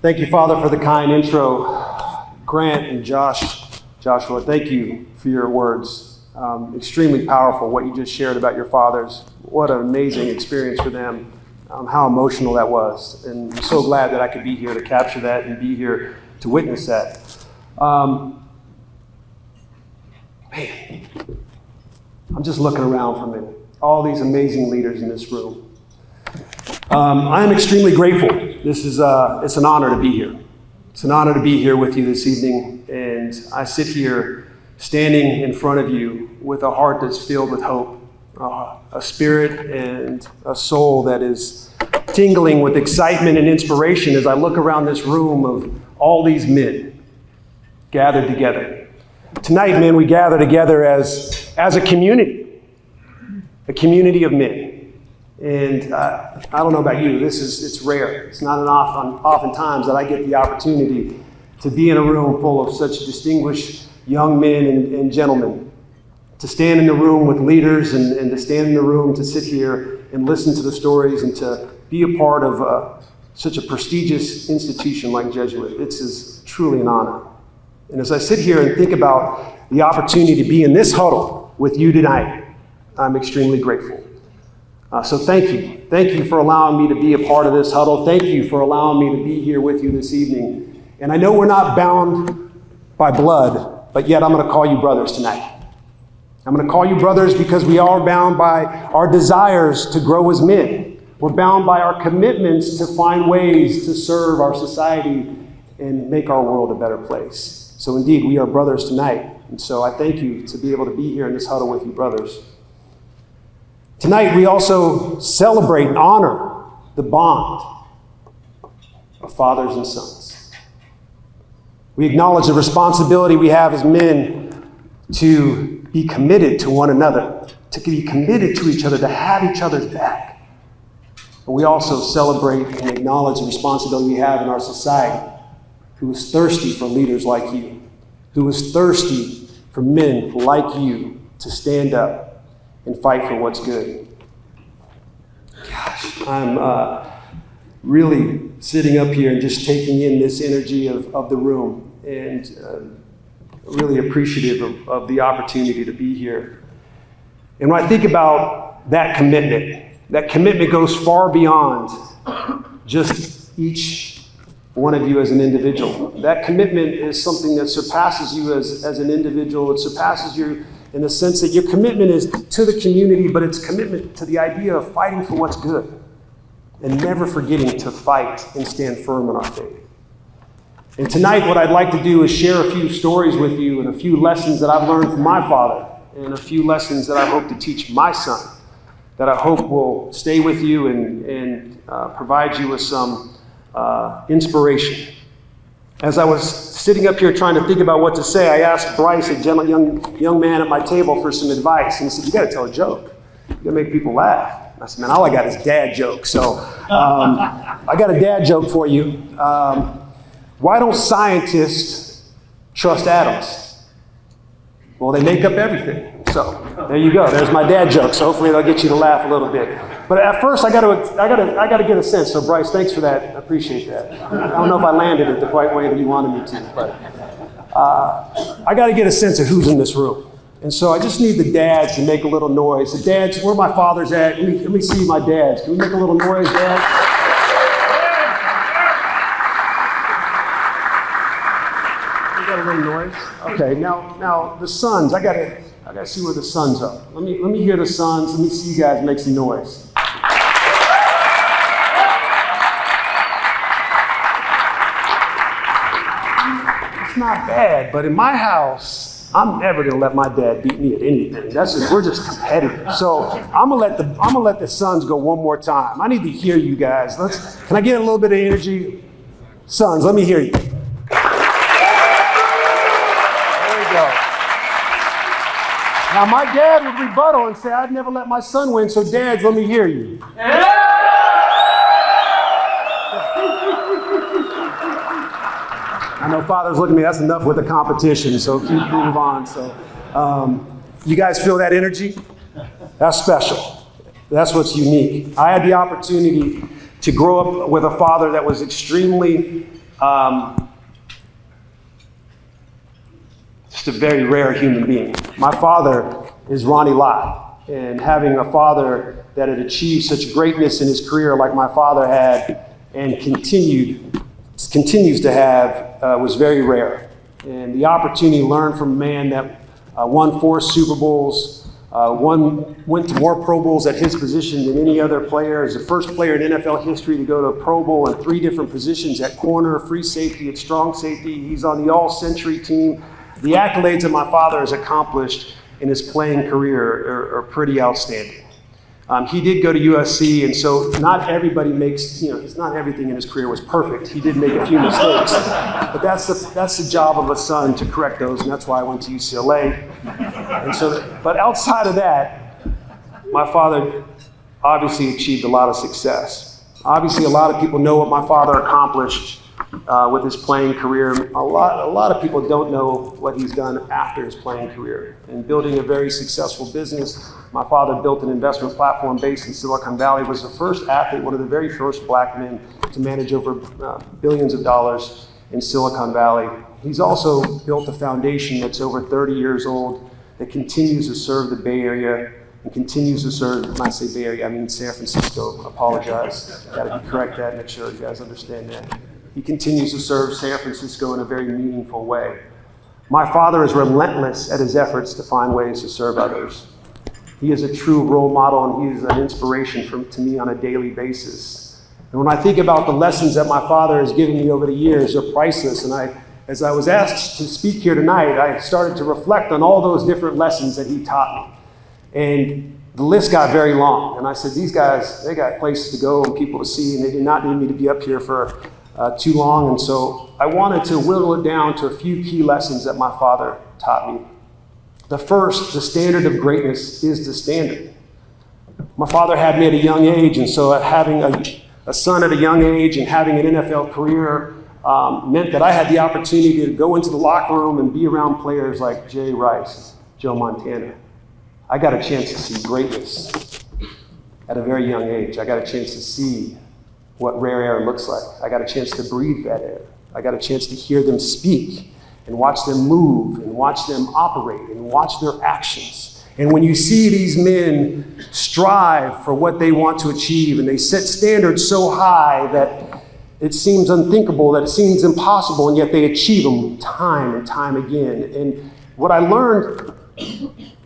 Thank you, Father, for the kind intro. Grant and Joshua, thank you for your words. Extremely powerful what you just shared about your fathers. What an amazing experience for them. How emotional that was. And I'm so glad that I could be here to capture that and be here to witness that. Man, I'm just looking around for a minute. All these amazing leaders in this room. I am extremely grateful. It's an honor to be here. It's an honor to be here with you this evening. And I sit here standing in front of you with a heart that's filled with hope, a spirit and a soul that is tingling with excitement and inspiration as I look around this room of all these men gathered together. Tonight, man, we gather together as a community of men. And I don't know about you, it's rare. It's not oftentimes that I get the opportunity to be in a room full of such distinguished young men and gentlemen, to stand in the room with leaders and to stand in the room to sit here and listen to the stories and to be a part of such a prestigious institution like Jesuit. It's truly an honor. And as I sit here and think about the opportunity to be in this huddle with you tonight, I'm extremely grateful. So thank you. Thank you for allowing me to be a part of this huddle. Thank you for allowing me to be here with you this evening. And I know we're not bound by blood, but yet I'm going to call you brothers tonight. I'm going to call you brothers because we are bound by our desires to grow as men. We're bound by our commitments to find ways to serve our society and make our world a better place. So indeed, we are brothers tonight. And so I thank you to be able to be here in this huddle with you, brothers. Tonight, we also celebrate and honor the bond of fathers and sons. We acknowledge the responsibility we have as men to be committed to one another, to be committed to each other, to have each other's back. But we also celebrate and acknowledge the responsibility we have in our society, who is thirsty for leaders like you, who is thirsty for men like you to stand up and fight for what's good. Gosh, I'm really sitting up here and just taking in this energy of the room and really appreciative of the opportunity to be here. And when I think about that commitment goes far beyond just each one of you as an individual. That commitment is something that surpasses you as an individual. It surpasses you in the sense that your commitment is to the community, but it's commitment to the idea of fighting for what's good and never forgetting to fight and stand firm in our faith. And tonight, what I'd like to do is share a few stories with you and a few lessons that I've learned from my father and a few lessons that I hope to teach my son that I hope will stay with you and provide you with some inspiration. As I was sitting up here trying to think about what to say, I asked Bryce, a young man at my table, for some advice. And he said, you got to tell a joke. You got to make people laugh. I said, man, all I got is dad jokes. So I got a dad joke for you. Why don't scientists trust atoms? Well, they make up everything. So there you go. There's my dad joke. So hopefully they'll get you to laugh a little bit. But at first, I got to get a sense. So Bryce, thanks for that. I appreciate that. I don't know if I landed it the right way that you wanted me to, but I got to get a sense of who's in this room. And so I just need the dads to make a little noise. The dads, where my father's at? Let me see my dads. Can we make a little noise, Dad? We got a little noise. Okay. Now the sons. I gotta see where the sons are. Let me hear the sons. Let me see you guys make some noise. It's not bad, but in my house, I'm never gonna let my dad beat me at anything. We're just competitive. So I'm gonna let the sons go one more time. I need to hear you guys. Can I get a little bit of energy? Sons, let me hear you. There we go. Now my dad would rebuttal and say, I'd never let my son win, so dads, let me hear you. I know fathers look at me, that's enough with the competition, so move on. So, you guys feel that energy? That's special. That's what's unique. I had the opportunity to grow up with a father that was extremely Just a very rare human being. My father is Ronnie Lott, and having a father that had achieved such greatness in his career like my father had and continues to have was very rare. And the opportunity to learn from a man that won 4 Super Bowls, went to more Pro Bowls at his position than any other player, is the first player in NFL history to go to a Pro Bowl in 3 different positions, at corner, free safety, at strong safety. He's on the all-century team. The accolades that my father has accomplished in his playing career are pretty outstanding. He did go to USC, and so not everybody makes, it's not everything in his career was perfect. He did make a few mistakes, but that's the job of a son, to correct those, and that's why I went to UCLA. And so, but outside of that, my father obviously achieved a lot of success. Obviously, a lot of people know what my father accomplished with his playing career. A lot of people don't know what he's done after his playing career. In building a very successful business, my father built an investment platform based in Silicon Valley, was the first athlete, one of the very first black men to manage over billions of dollars in Silicon Valley. He's also built a foundation that's over 30 years old that continues to serve the Bay Area and continues to serve, when I say Bay Area, I mean San Francisco. I apologize. Got to correct that, make sure you guys understand that. He continues to serve San Francisco in a very meaningful way. My father is relentless at his efforts to find ways to serve others. He is a true role model, and he is an inspiration to me on a daily basis. And when I think about the lessons that my father has given me over the years, they're priceless. And as I was asked to speak here tonight, I started to reflect on all those different lessons that he taught me. And the list got very long. And I said, these guys, they got places to go and people to see, and they did not need me to be up here for too long. And so I wanted to whittle it down to a few key lessons that my father taught me. The first, the standard of greatness is the standard. My father had me at a young age, and so having a son at a young age and having an NFL career meant that I had the opportunity to go into the locker room and be around players like Jay Rice, Joe Montana. I got a chance to see greatness at a very young age. I got a chance to see what rare air looks like. I got a chance to breathe that air. I got a chance to hear them speak and watch them move and watch them operate and watch their actions. And when you see these men strive for what they want to achieve, and they set standards so high that it seems unthinkable, that it seems impossible, and yet they achieve them time and time again. And what I learned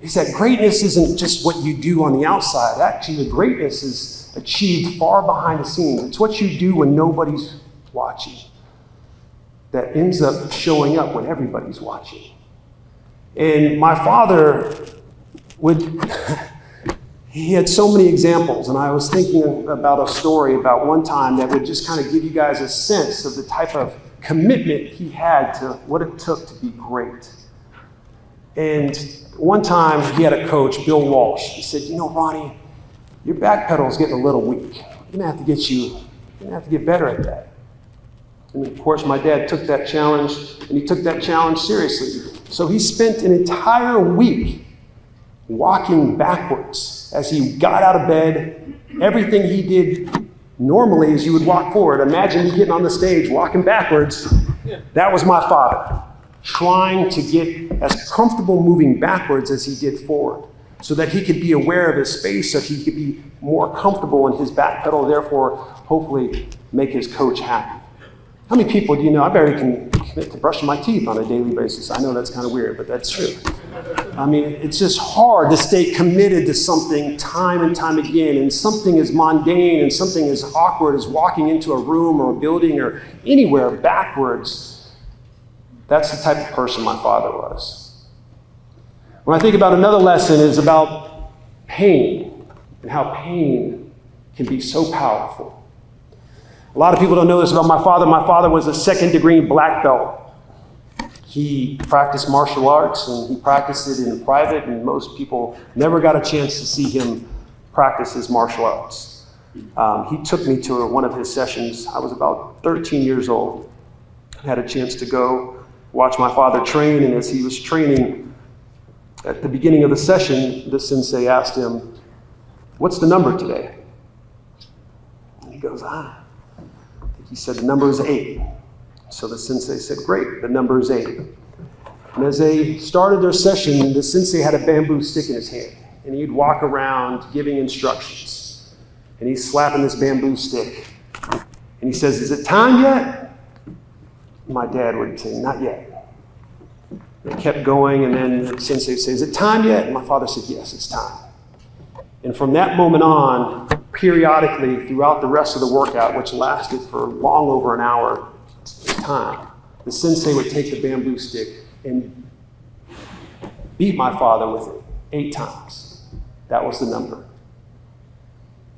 is that greatness isn't just what you do on the outside. Actually, the greatness is achieved far behind the scenes. It's what you do when nobody's watching that ends up showing up when everybody's watching. And my father he had so many examples, and I was thinking about a story about one time that would just kind of give you guys a sense of the type of commitment he had to what it took to be great. And one time he had a coach, Bill Walsh. He said, Ronnie, your back pedal is getting a little weak. You're gonna have to get better at that. And of course, my dad took that challenge, and he took that challenge seriously. So he spent an entire week walking backwards as he got out of bed. Everything he did normally is you would walk forward. Imagine me getting on the stage, walking backwards. That was my father, trying to get as comfortable moving backwards as he did forward, so that he could be aware of his space, so he could be more comfortable in his back pedal, therefore hopefully make his coach happy. How many people do you know? I barely can commit to brushing my teeth on a daily basis. I know that's kind of weird, but that's true. I mean, it's just hard to stay committed to something time and time again, and something as mundane and something as awkward as walking into a room or a building or anywhere backwards. That's the type of person my father was. When I think about another lesson, is about pain and how pain can be so powerful. A lot of people don't know this about my father. My father was a second-degree black belt. He practiced martial arts, and he practiced it in private, and most people never got a chance to see him practice his martial arts. He took me to one of his sessions. I was about 13 years old. I had a chance to go watch my father train, and as he was training, at the beginning of the session, the sensei asked him, "What's the number today?" And he goes, He said, "The number is 8. So the sensei said, great, the number is 8. And as they started their session, the sensei had a bamboo stick in his hand, and he'd walk around giving instructions. And he's slapping this bamboo stick. And he says, is it time yet? My dad would say, not yet. They kept going, and then the sensei says, is it time yet? And my father said, yes, it's time. And from that moment on, periodically throughout the rest of the workout, which lasted for long over an hour time, the sensei would take the bamboo stick and beat my father with it 8 times. That was the number.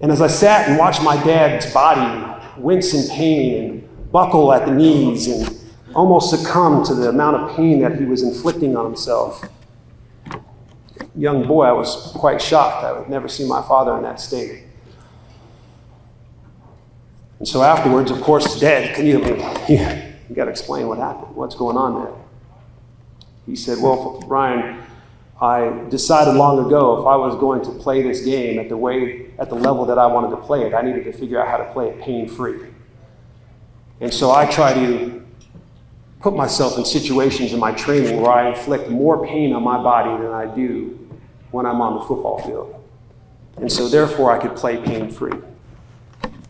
And as I sat and watched my dad's body wince in pain and buckle at the knees and almost succumb to the amount of pain that he was inflicting on himself, young boy, I was quite shocked. I would never see my father in that state. And so afterwards, of course, Dad, you got to explain what happened. What's going on there? He said, well, Ryan, I decided long ago if I was going to play this game at the level that I wanted to play it, I needed to figure out how to play it pain-free. And so I try to put myself in situations in my training where I inflict more pain on my body than I do when I'm on the football field. And so therefore I could play pain-free.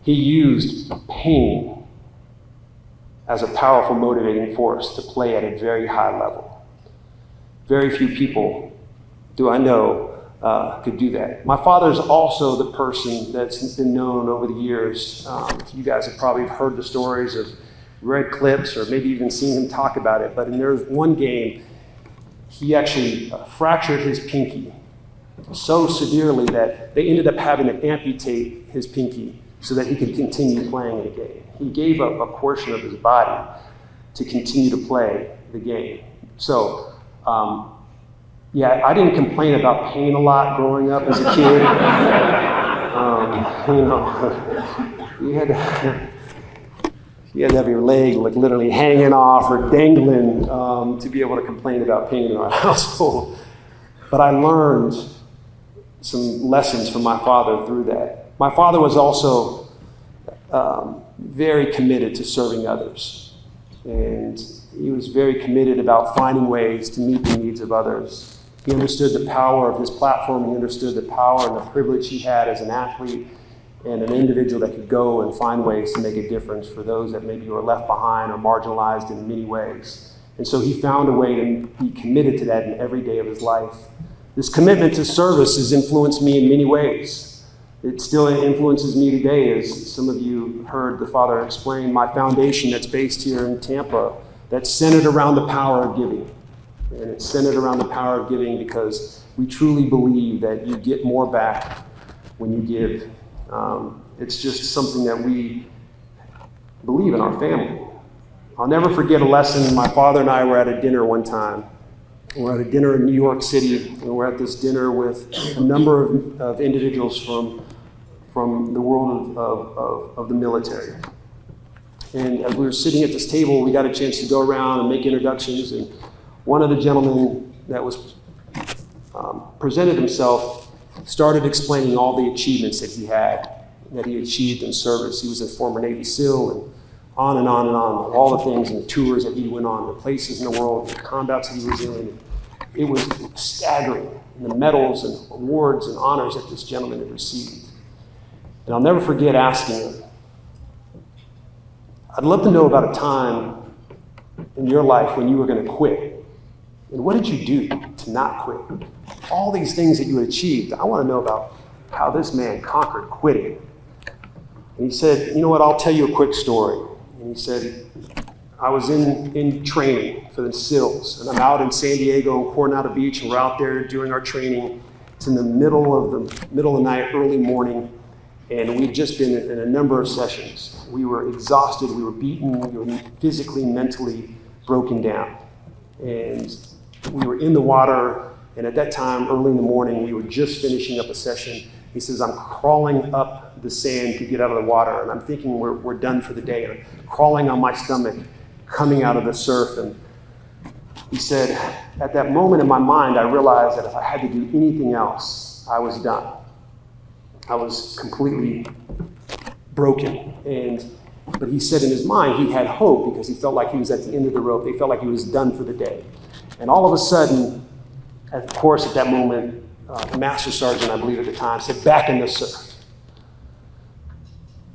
He used pain as a powerful motivating force to play at a very high level. Very few people do I know could do that. My father's also the person that's been known over the years. You guys have probably heard the stories of read clips or maybe even seen him talk about it, but in there was one game, he actually fractured his pinky so severely that they ended up having to amputate his pinky so that he could continue playing the game. He gave up a portion of his body to continue to play the game. So, I didn't complain about pain a lot growing up as a kid. You had to have your leg like literally hanging off or dangling to be able to complain about pain in our household. But I learned some lessons from my father through that. My father was also very committed to serving others. And he was very committed about finding ways to meet the needs of others. He understood the power of his platform. He understood the power and the privilege he had as an athlete and an individual that could go and find ways to make a difference for those that maybe were left behind or marginalized in many ways. And so he found a way to be committed to that in every day of his life. This commitment to service has influenced me in many ways. It still influences me today, as some of you heard the Father explain, my foundation that's based here in Tampa, that's centered around the power of giving. And it's centered around the power of giving because we truly believe that you get more back when you give. It's just something that we believe in our family. I'll never forget a lesson. My father and I were at a dinner one time. We're at a dinner in New York City, and we're at this dinner with a number of individuals from the world of the military. And as we were sitting at this table, we got a chance to go around and make introductions, and one of the gentlemen that was presented himself started explaining all the achievements that he achieved in service. He was a former Navy SEAL, and on and on and on, all the things and the tours that he went on, the places in the world, the combats that he was in. It was staggering, the medals and awards and honors that this gentleman had received. And I'll never forget asking him, I'd love to know about a time in your life when you were going to quit. And what did you do to not quit? All these things that you had achieved, I want to know about how this man conquered quitting. And he said, you know what, I'll tell you a quick story. And he said, I was in training for the SEALs, and I'm out in San Diego and Coronado Beach, and we're out there doing our training. It's in the middle of the night, early morning, and we'd just been in a number of sessions. We were exhausted, we were beaten, we were physically, mentally broken down. And we were in the water, and at that time, early in the morning, we were just finishing up a session. He says, I'm crawling up the sand to get out of the water, and I'm thinking we're done for the day. And I'm crawling on my stomach, coming out of the surf. And he said, at that moment in my mind, I realized that if I had to do anything else, I was done. I was completely broken. And But he said in his mind he had hope because he felt like he was at the end of the rope. He felt like he was done for the day. And all of a sudden, of course, at that moment, the master sergeant, I believe at the time, said, "Back in the surf."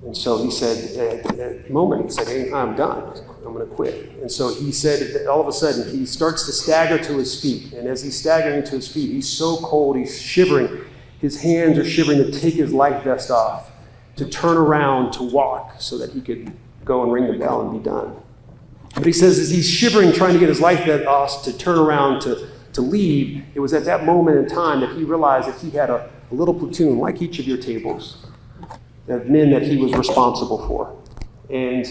And so he said, at that moment, he said, "Hey, I'm done. I'm going to quit." And so he said, that all of a sudden, he starts to stagger to his feet. And as he's staggering to his feet, he's so cold, he's shivering. His hands are shivering to take his life vest off, to turn around, to walk, so that he could go and ring the bell and be done. But he says, as he's shivering, trying to get his life vest off, to turn around, to leave, it was at that moment in time that he realized that he had a little platoon, like each of your tables, of men that he was responsible for. And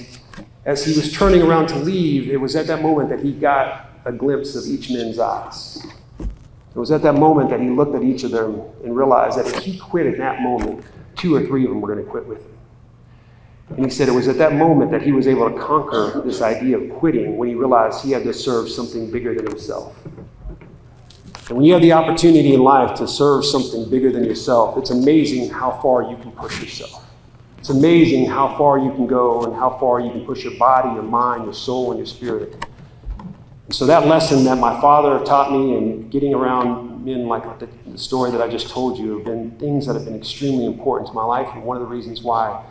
as he was turning around to leave, it was at that moment that he got a glimpse of each man's eyes. It was at that moment that he looked at each of them and realized that if he quit at that moment, 2 or 3 of them were going to quit with him. And he said it was at that moment that he was able to conquer this idea of quitting when he realized he had to serve something bigger than himself. And when you have the opportunity in life to serve something bigger than yourself, it's amazing how far you can push yourself. It's amazing how far you can go and how far you can push your body, your mind, your soul, and your spirit. And so that lesson that my father taught me and getting around men like the story that I just told you have been things that have been extremely important to my life and one of the reasons why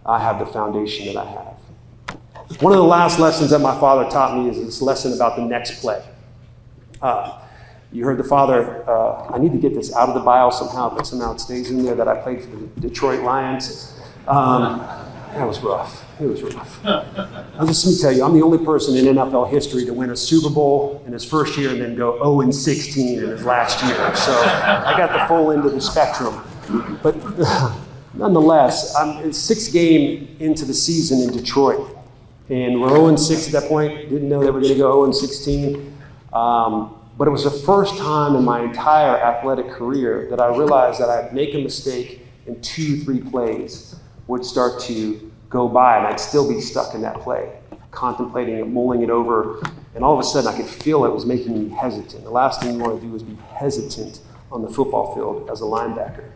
I have the foundation that I have. One of the last lessons that my father taught me is this lesson about the next play. You heard the father, I need to get this out of the bio somehow, but somehow it stays in there, that I played for the Detroit Lions. That was rough. It was rough. Let me tell you, I'm the only person in NFL history to win a Super Bowl in his first year and then go 0-16 in his last year. So I got the full end of the spectrum. But nonetheless, I'm 6th game into the season in Detroit. And we're 0-6 at that point. Didn't know that we were going to go 0-16. But it was the first time in my entire athletic career that I realized that I'd make a mistake and 2-3 plays would start to go by and I'd still be stuck in that play, contemplating it, mulling it over, and all of a sudden I could feel it was making me hesitant. The last thing you want to do is be hesitant on the football field as a linebacker.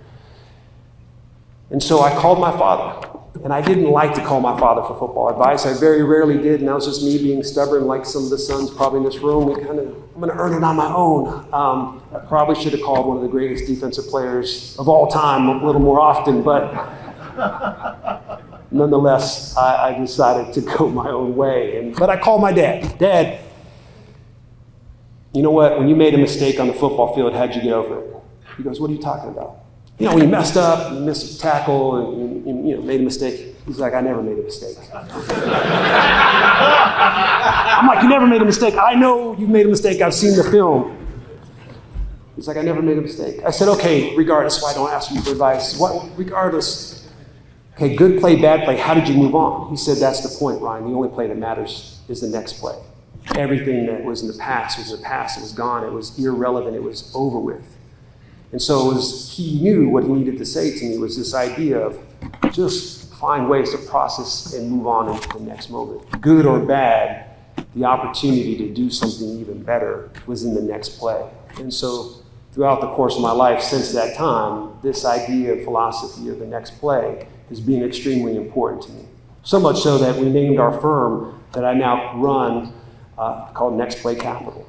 And so I called my father, and I didn't like to call my father for football advice. I very rarely did, and that was just me being stubborn like some of the sons probably in this room. I'm going to earn it on my own. I probably should have called one of the greatest defensive players of all time a little more often, but nonetheless, I decided to go my own way. But I called my dad. Dad, you know what? When you made a mistake on the football field, how'd you get over it? He goes, what are you talking about? You know, when you messed up, you missed a tackle, and you made a mistake. He's like, I never made a mistake. I'm like, you never made a mistake. I know you've made a mistake. I've seen the film. He's like, I never made a mistake. I said, okay, regardless, why don't I ask you for advice? Regardless, okay, good play, bad play, how did you move on? He said, that's the point, Ryan. The only play that matters is the next play. Everything that was in the past was in the past. It was gone. It was irrelevant. It was over with. And so he knew what he needed to say to me was this idea of just find ways to process and move on into the next moment. Good or bad, the opportunity to do something even better was in the next play. And so throughout the course of my life since that time, this idea of philosophy of the next play has been extremely important to me. So much so that we named our firm that I now run called Next Play Capital.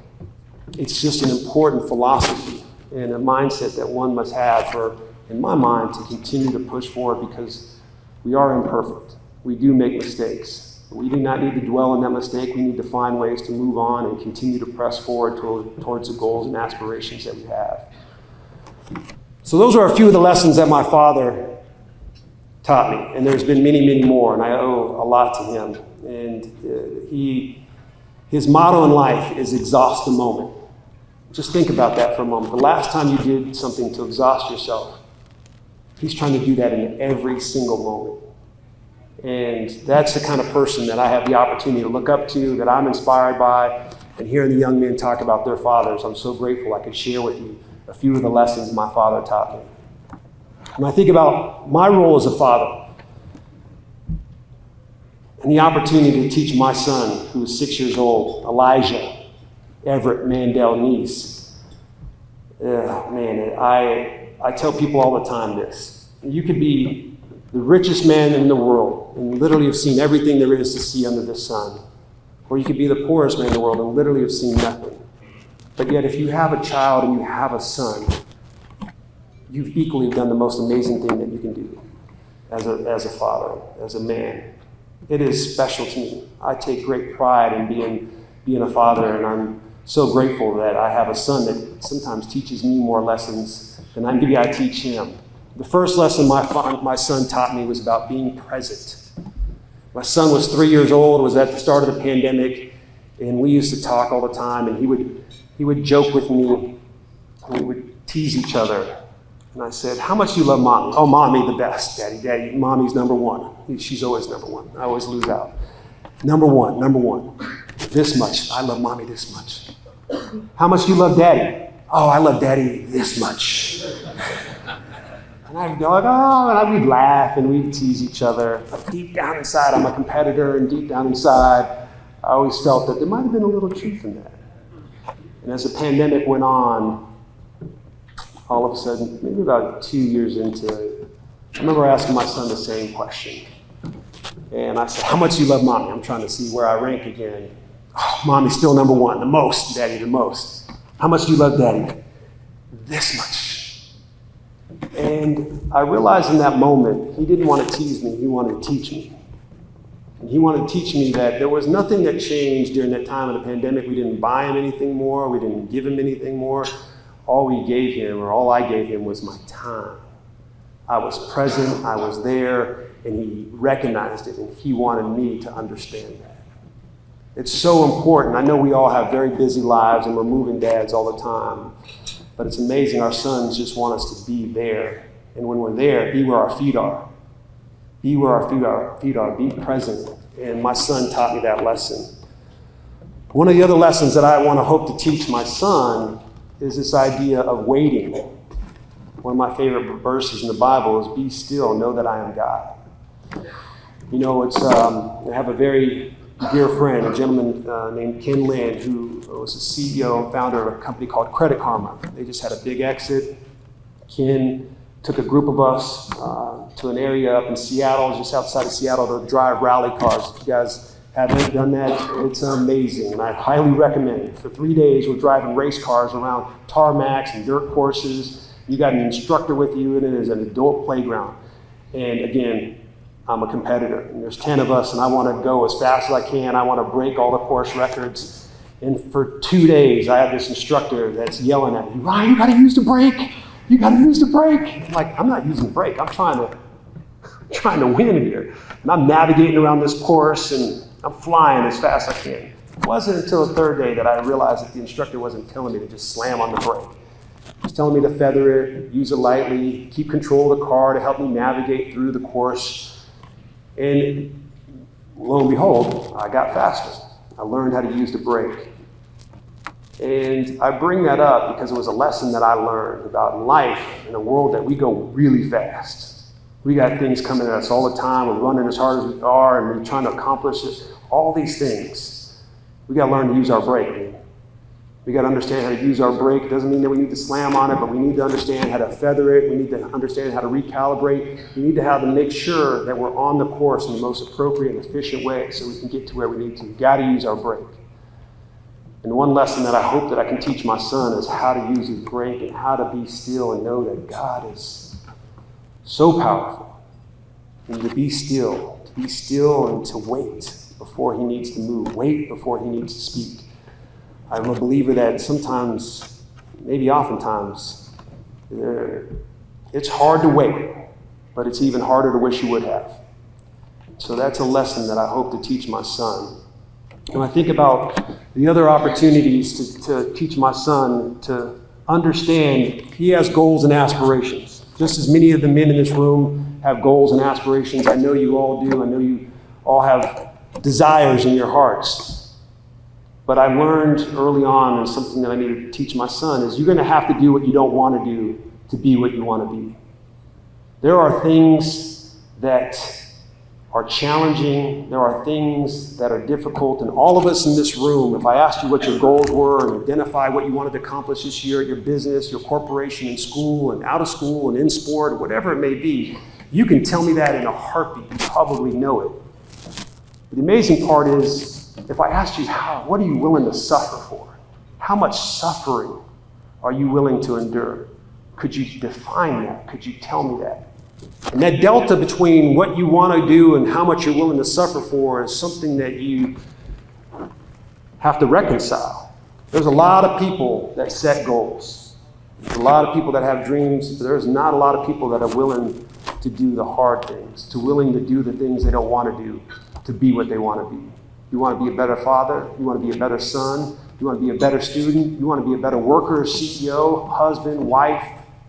It's just an important philosophy and a mindset that one must have for, in my mind, to continue to push forward because we are imperfect. We do make mistakes. We do not need to dwell on that mistake. We need to find ways to move on and continue to press forward towards the goals and aspirations that we have. So those are a few of the lessons that my father taught me, and there's been many, many more, and I owe a lot to him. And his motto in life is exhaust the moment. Just think about that for a moment. The last time you did something to exhaust yourself, he's trying to do that in every single moment. And that's the kind of person that I have the opportunity to look up to, that I'm inspired by, and hearing the young men talk about their fathers, I'm so grateful I could share with you a few of the lessons my father taught me. When I think about my role as a father, and the opportunity to teach my son, who is 6 years old, Elijah Everett Mandel Nece. I tell people all the time this. You could be the richest man in the world and literally have seen everything there is to see under the sun. Or you could be the poorest man in the world and literally have seen nothing. But yet if you have a child and you have a son, you've equally done the most amazing thing that you can do as a father, as a man. It is special to me. I take great pride in being a father, and I'm so grateful that I have a son that sometimes teaches me more lessons than maybe I teach him. The first lesson my son taught me was about being present. My son was 3 years old, was at the start of the pandemic, and we used to talk all the time, and he would joke with me, and we would tease each other. And I said, how much do you love Mommy? Oh, Mommy the best, Daddy. Mommy's number one. She's always number one. I always lose out. Number one. This much. I love Mommy this much. How much do you love Daddy? Oh, I love Daddy this much. And I'd go like, oh, and we'd laugh and we'd tease each other. But deep down inside, I'm a competitor, and deep down inside, I always felt that there might have been a little truth in that. And as the pandemic went on, all of a sudden, maybe about 2 years into it, I remember asking my son the same question. And I said, how much do you love Mommy? I'm trying to see where I rank again. Oh, Mommy's still number one, the most, Daddy, the most. How much do you love Daddy? This much. And I realized in that moment, he didn't want to tease me, he wanted to teach me. And he wanted to teach me that there was nothing that changed during that time of the pandemic. We didn't buy him anything more, we didn't give him anything more. All we gave him, or all I gave him, was my time. I was present, I was there, and he recognized it, and he wanted me to understand that. It's so important. I know we all have very busy lives, and we're moving dads all the time, but it's amazing. Our sons just want us to be there, and when we're there, be where our feet are. Be where our feet are. Be present, and my son taught me that lesson. One of the other lessons that I want to hope to teach my son is this idea of waiting. One of my favorite verses in the Bible is, be still, know that I am God. You know, I have a very dear friend, a gentleman named Ken Land, who was the CEO and founder of a company called Credit Karma. They just had a big exit. Ken took a group of us to an area up in Seattle, just outside of Seattle, to drive rally cars. If you guys haven't done that, it's amazing, and I highly recommend it. For 3 days, we're driving race cars around tarmacs and dirt courses. You got an instructor with you, and it is an adult playground. And again, I'm a competitor, and there's 10 of us, and I want to go as fast as I can. I want to break all the course records. And for 2 days, I have this instructor that's yelling at me, Ryan, you got to use the brake. You got to use the brake. I'm like, I'm not using the brake. I'm trying to win here. And I'm navigating around this course, and I'm flying as fast as I can. It wasn't until the third day that I realized that the instructor wasn't telling me to just slam on the brake. He was telling me to feather it, use it lightly, keep control of the car to help me navigate through the course. And lo and behold, I got faster. I learned how to use the brake. And I bring that up because it was a lesson that I learned about life in a world that we go really fast. We got things coming at us all the time. We're running as hard as we are, and we're trying to accomplish it. All these things. We got to learn to use our brake, man. We got to understand how to use our brake. It doesn't mean that we need to slam on it, but we need to understand how to feather it. We need to understand how to recalibrate. We need to have to make sure that we're on the course in the most appropriate and efficient way so we can get to where we need to. We got to use our brake. And one lesson that I hope that I can teach my son is how to use his brake and how to be still and know that God is so powerful. And to be still and to wait before he needs to move, wait before he needs to speak. I'm a believer that sometimes, maybe oftentimes, it's hard to wait, but it's even harder to wish you would have. So that's a lesson that I hope to teach my son. When I think about the other opportunities to teach my son to understand he has goals and aspirations. Just as many of the men in this room have goals and aspirations, I know you all do. I know you all have desires in your hearts. But I learned early on, and something that I need to teach my son, is you're going to have to do what you don't want to do to be what you want to be. There are things that are challenging. There are things that are difficult. And all of us in this room, if I asked you what your goals were and identify what you wanted to accomplish this year at your business, your corporation, in school, and out of school, and in sport, or whatever it may be, You can tell me that in a heartbeat. You probably know it. But the amazing part is, if I asked you, what are you willing to suffer for? How much suffering are you willing to endure? Could you define that? Could you tell me that? And that delta between what you want to do and how much you're willing to suffer for is something that you have to reconcile. There's a lot of people that set goals. There's a lot of people that have dreams, but there's not a lot of people that are willing to do the hard things, willing to do the things they don't want to do, to be what they want to be. You want to be a better father? You want to be a better son? You want to be a better student? You want to be a better worker, CEO, husband, wife?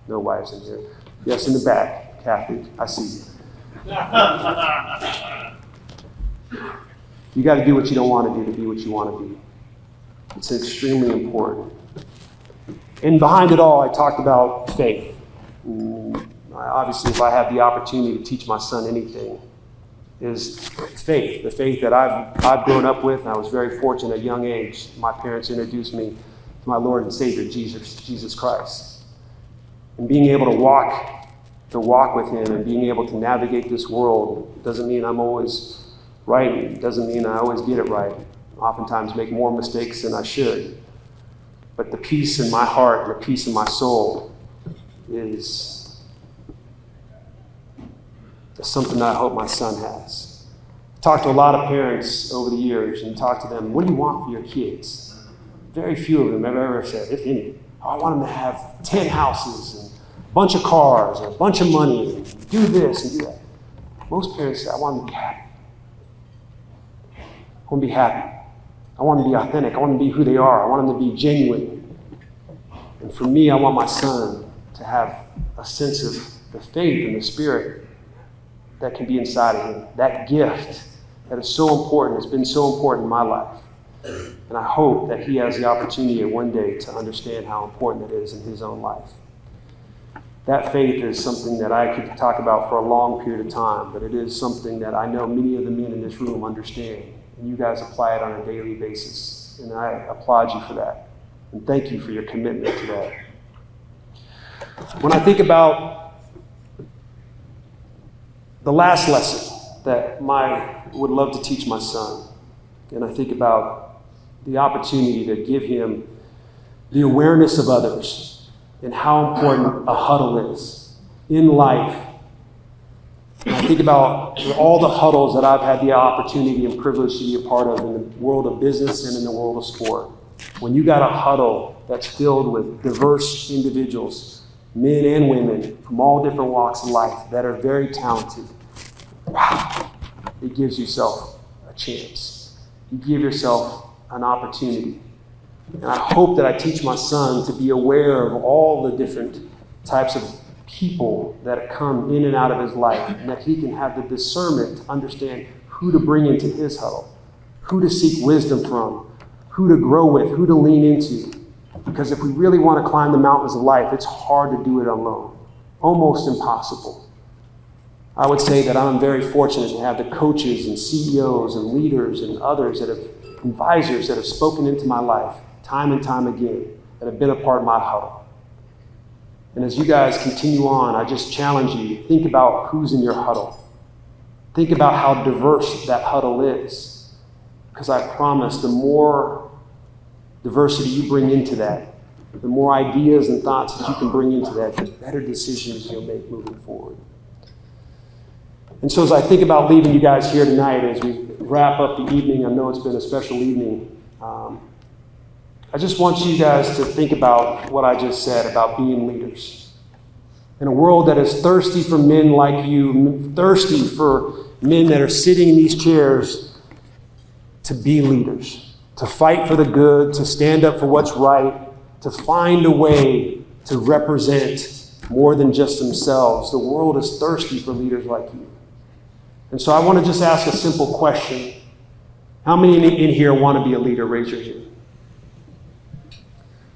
No wives in here. Yes, in the back. Kathy, I see you. You got to do what you don't want to do to be what you want to be. It's extremely important. And behind it all, I talked about faith. Obviously, if I have the opportunity to teach my son anything, is faith. The faith that I've grown up with, and I was very fortunate at a young age. My parents introduced me to my Lord and Savior, Jesus Christ. And being able to walk with him and being able to navigate this world doesn't mean I'm always right. It doesn't mean I always get it right. Oftentimes make more mistakes than I should. But the peace in my heart and the peace in my soul is something that I hope my son has. I've talked to a lot of parents over the years and talked to them, what do you want for your kids? Very few of them have ever said, if any, I want them to have 10 houses and a bunch of cars and a bunch of money and do this and do that. Most parents say, I want them to be happy. I want to be happy. I want them to be authentic. I want them to be who they are. I want them to be genuine. And for me, I want my son to have a sense of the faith and the spirit that can be inside of him. That gift that is so important, has been so important in my life. And I hope that he has the opportunity one day to understand how important it is in his own life. That faith is something that I could talk about for a long period of time, but it is something that I know many of the men in this room understand. And you guys apply it on a daily basis. And I applaud you for that. And thank you for your commitment to that. When I think about the last lesson that I would love to teach my son, and I think about the opportunity to give him the awareness of others and how important a huddle is in life. And I think about all the huddles that I've had the opportunity and privilege to be a part of in the world of business and in the world of sport. When you got a huddle that's filled with diverse individuals, men and women from all different walks of life that are very talented, wow, it gives yourself a chance. You give yourself an opportunity. And I hope that I teach my son to be aware of all the different types of people that come in and out of his life, and that he can have the discernment to understand who to bring into his huddle, who to seek wisdom from, who to grow with, who to lean into. Because if we really want to climb the mountains of life, it's hard to do it alone, almost impossible. I would say that I'm very fortunate to have the coaches and CEOs and leaders and others that have, advisors that have spoken into my life time and time again, that have been a part of my huddle. And as you guys continue on, I just challenge you, think about who's in your huddle. Think about how diverse that huddle is. Because I promise the more diversity you bring into that, the more ideas and thoughts that you can bring into that, the better decisions you'll make moving forward. And so as I think about leaving you guys here tonight, as we wrap up the evening, I know it's been a special evening, I just want you guys to think about what I just said about being leaders. In a world that is thirsty for men like you, thirsty for men that are sitting in these chairs to be leaders, to fight for the good, to stand up for what's right, to find a way to represent more than just themselves. The world is thirsty for leaders like you. And so I want to just ask a simple question. How many in here want to be a leader? Raise your hand.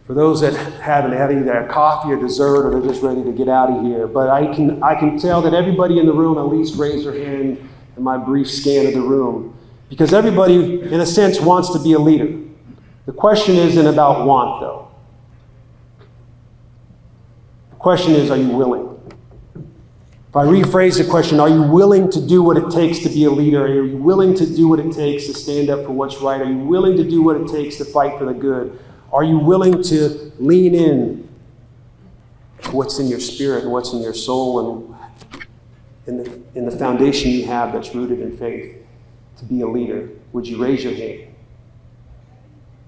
For those that haven't had either coffee or dessert, or they're just ready to get out of here. But I can tell that everybody in the room at least raised their hand in my brief scan of the room. Because everybody, in a sense, wants to be a leader. The question isn't about want, though. The question is, are you willing? If I rephrase the question, are you willing to do what it takes to be a leader? Are you willing to do what it takes to stand up for what's right? Are you willing to do what it takes to fight for the good? Are you willing to lean in to what's in your spirit and what's in your soul and in the foundation you have that's rooted in faith to be a leader? Would you raise your hand?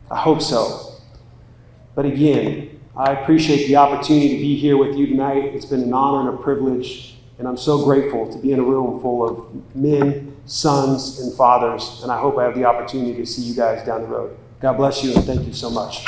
I hope so. But again, I appreciate the opportunity to be here with you tonight. It's been an honor and a privilege. And I'm so grateful to be in a room full of men, sons, and fathers. And I hope I have the opportunity to see you guys down the road. God bless you, and thank you so much.